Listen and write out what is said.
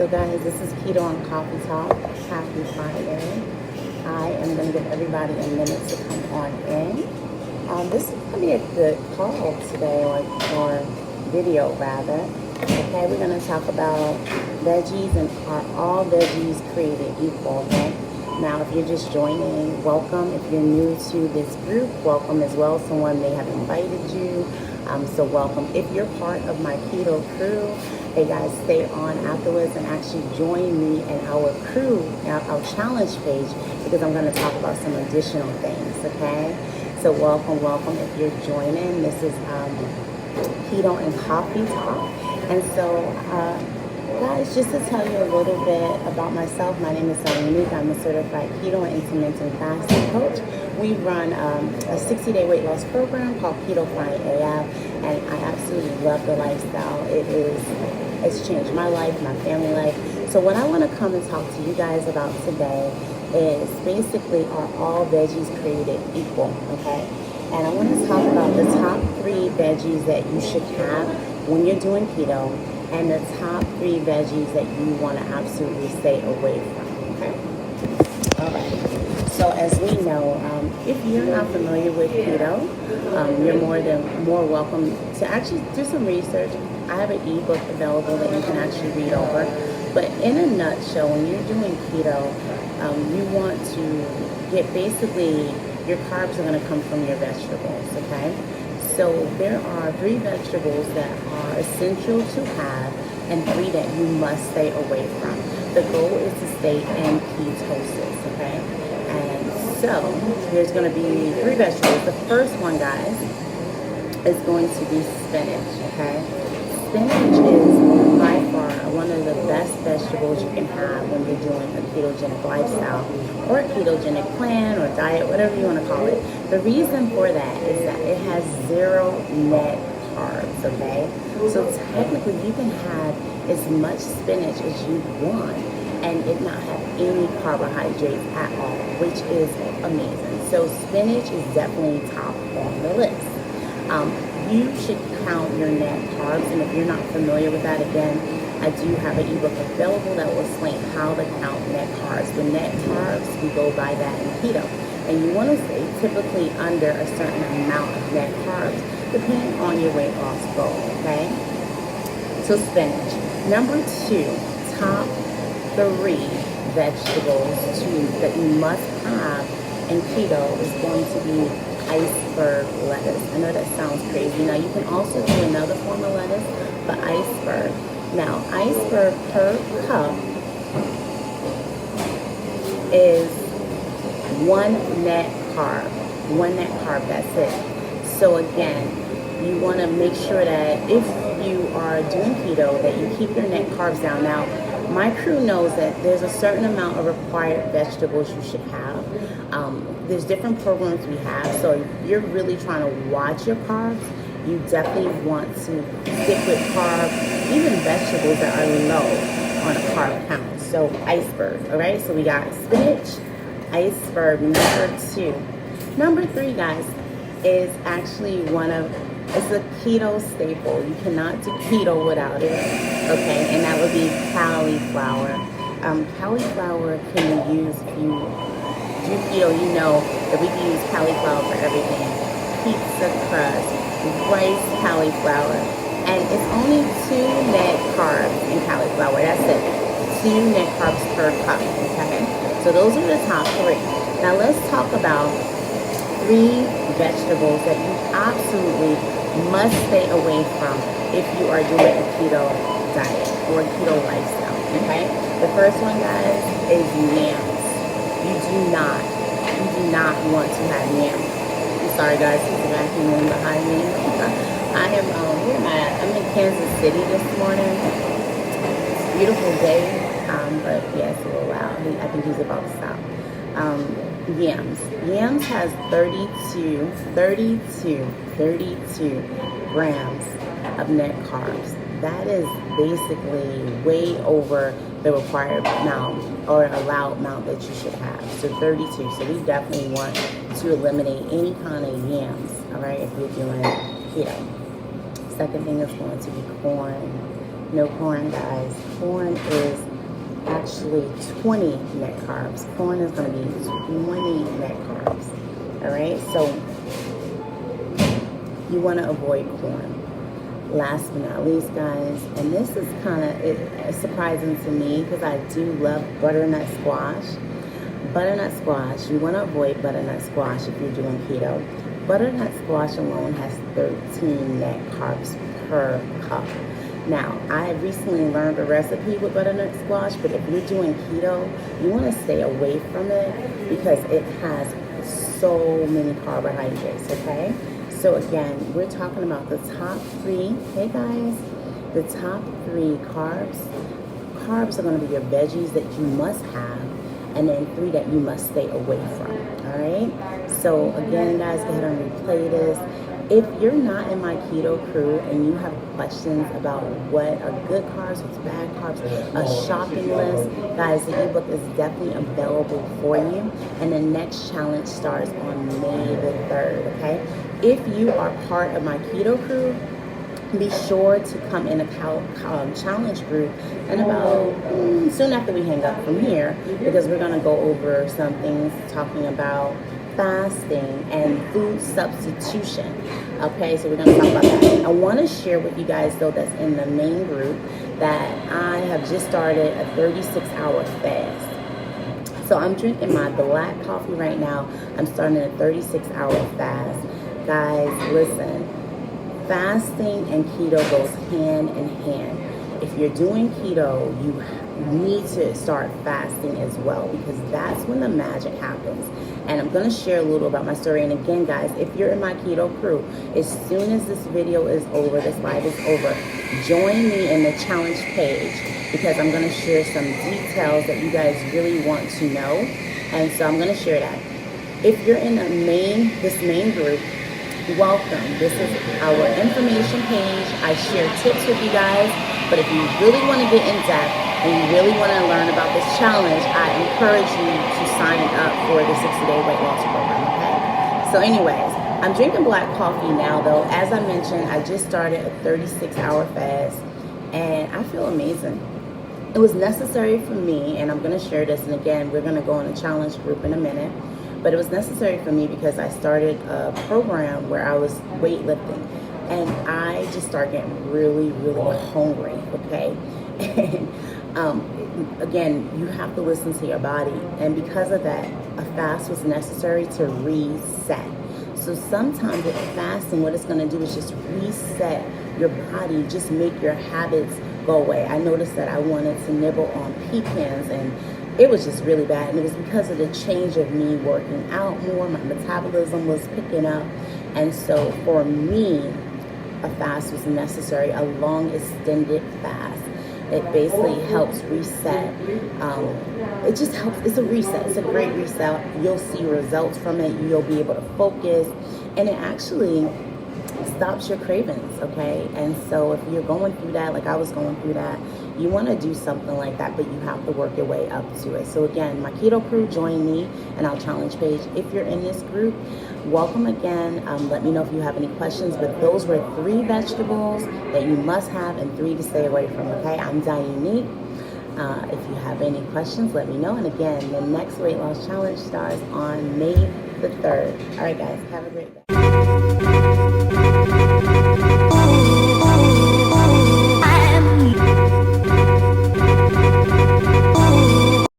So guys, this is Keto on Coffee Talk. Happy Friday. I am going to give everybody a minute to come on in. This is going to be a good call today, or video rather. Okay, we're going to talk about veggies and are all veggies created equal, okay? Now, if you're just joining, welcome. If you're new to this group, welcome as well. Someone may have invited you, so welcome. If you're part of my keto crew, hey guys, stay on afterwards and actually join me and our crew, our challenge page, because I'm going to talk about some additional things, okay? So welcome. If you're joining, this is Keto and Coffee Talk. And so, guys, just to tell you a little bit about myself, my name is Unique. I'm a certified keto and intermittent fasting coach. We run a 60-day weight loss program called Keto Flying AF, and I absolutely love the lifestyle. It's changed my life, my family life. So what I want to come and talk to you guys about today is basically, are all veggies created equal, okay? And I want to talk about the top 3 veggies that you should have when you're doing keto, and the top 3 veggies that you want to absolutely stay away from, okay? All right. So as we know, if you're not familiar with keto, you're more welcome to actually do some research. I have an ebook available that you can actually read over. But in a nutshell, when you're doing keto, you want to get basically, your carbs are going to come from your vegetables, okay? So there are 3 vegetables that are essential to have and 3 that you must stay away from. The goal is to stay in ketosis, okay? And so there's going to be 3 vegetables. The first one, guys, is going to be spinach, okay? Spinach is by far one of the best vegetables you can have when you're doing a ketogenic lifestyle or a ketogenic plan or diet, whatever you want to call it. The reason for that is that it has 0 net carbs, okay? So technically you can have as much spinach as you want and it not have any carbohydrates at all, which is amazing. So spinach is definitely top on the list. You should count your net carbs, and if you're not familiar with that, again, I do have an ebook available that will explain how to count net carbs. With net carbs, we go by that in keto, and you want to stay typically under a certain amount of net carbs, depending on your weight loss goal, okay? So spinach. Number 2, top 3 vegetables that you must have in keto is going to be iceberg lettuce. I know that sounds crazy. Now you can also do another form of lettuce, but iceberg. Now iceberg per cup is 1 net carb. 1 net carb, that's it. So again, you want to make sure that if you are doing keto, that you keep your net carbs down. Now, my crew knows that there's a certain amount of required vegetables you should have. There's different programs we have, so if you're really trying to watch your carbs, you definitely want to stick with carbs, even vegetables that are low on a carb count. So iceberg, all right? So we got spinach, iceberg, number 2. Number 3, guys, is actually it's a keto staple. You cannot do keto without it, okay? And that would be cauliflower. Cauliflower can be used if you do keto. You know that we can use cauliflower for everything. Pizza crust, rice cauliflower, and it's only 2 net carbs in cauliflower. That's it. 2 net carbs per cup, okay? So those are the top 3. Now let's talk about 3 vegetables that you absolutely must stay away from if you are doing a keto diet or a keto lifestyle, okay? The first one, guys, is yams. You do not want to have yams. I'm sorry, guys, there's a vacuum room behind me. I'm in Kansas City this morning. It's a beautiful day, but yeah, it's a little loud. I think he's about to stop. Yams. Yams has 32 grams of net carbs. That is basically way over the required amount or allowed amount that you should have. So 32. So we definitely want to eliminate any kind of yams, all right, if you're doing keto. Second thing is going to be corn. No corn, guys. Corn is actually 20 net carbs. Corn is going to be 20 net carbs. All right, so you want to avoid corn. Last but not least, guys, and this is kind of surprising to me because I do love butternut squash. Butternut squash, you want to avoid butternut squash if you're doing keto. Butternut squash alone has 13 net carbs per cup. Now, I recently learned a recipe with butternut squash, but if you're doing keto, you want to stay away from it because it has so many carbohydrates, okay? So again, we're talking about the top 3, hey guys, the top 3 carbs. Carbs are going to be your veggies that you must have, and then 3 that you must stay away from, all right? So again, guys, go ahead and replay this. If you're not in my keto crew and you have questions about what are good carbs, what's bad carbs, a shopping list, guys, the ebook is definitely available for you. And the next challenge starts on May the 3rd, okay? If you are part of my keto crew, be sure to come in a challenge group and about soon after we hang up from here, because we're going to go over some things talking about fasting and food substitution. Okay, so we're going to talk about that. I want to share with you guys, though, that's in the main group, that I have just started a 36-hour fast. So I'm drinking my black coffee right now. I'm starting a 36-hour fast. Guys, listen, fasting and keto goes hand in hand. If you're doing keto, you need to start fasting as well, because that's when the magic happens. And I'm going to share a little about my story. And again, guys, if you're in my keto crew, as soon as this video is over, this live is over, join me in the challenge page, because I'm going to share some details that you guys really want to know. And so I'm going to share that. If you're in this main group, welcome. This is our information page. I share tips with you guys. But if you really want to get in depth and you really want to learn about this challenge, I encourage you to sign up for the 60-day weight loss program, okay? So anyways, I'm drinking black coffee now, though. As I mentioned, I just started a 36-hour fast, and I feel amazing. It was necessary for me, and I'm going to share this, and again, we're going to go in a challenge group in a minute, but it was necessary for me because I started a program where I was weightlifting, and I just started getting really, really hungry, okay? And again, you have to listen to your body, and because of that, a fast was necessary to reset. So sometimes with fasting, what it's going to do is just reset your body, just make your habits go away. I noticed that I wanted to nibble on pecans, and it was just really bad, and it was because of the change of me working out more. My metabolism was picking up, and so for me, a fast was necessary, a long extended fast. It basically helps reset. It just helps. It's a reset. It's a great reset. You'll see results from it. You'll be able to focus, and it actually stops your cravings, okay? And so if you're going through that, like I was going through that, you want to do something like that, but you have to work your way up to it. So again, my keto crew, join me in our challenge page. If you're in this group, welcome again. Let me know if you have any questions, but those were 3 vegetables that you must have and 3 to stay away from, okay? I'm Diane. If you have any questions, let me know. And again, the next weight loss challenge starts on May the 3rd. All right, guys, have a great day.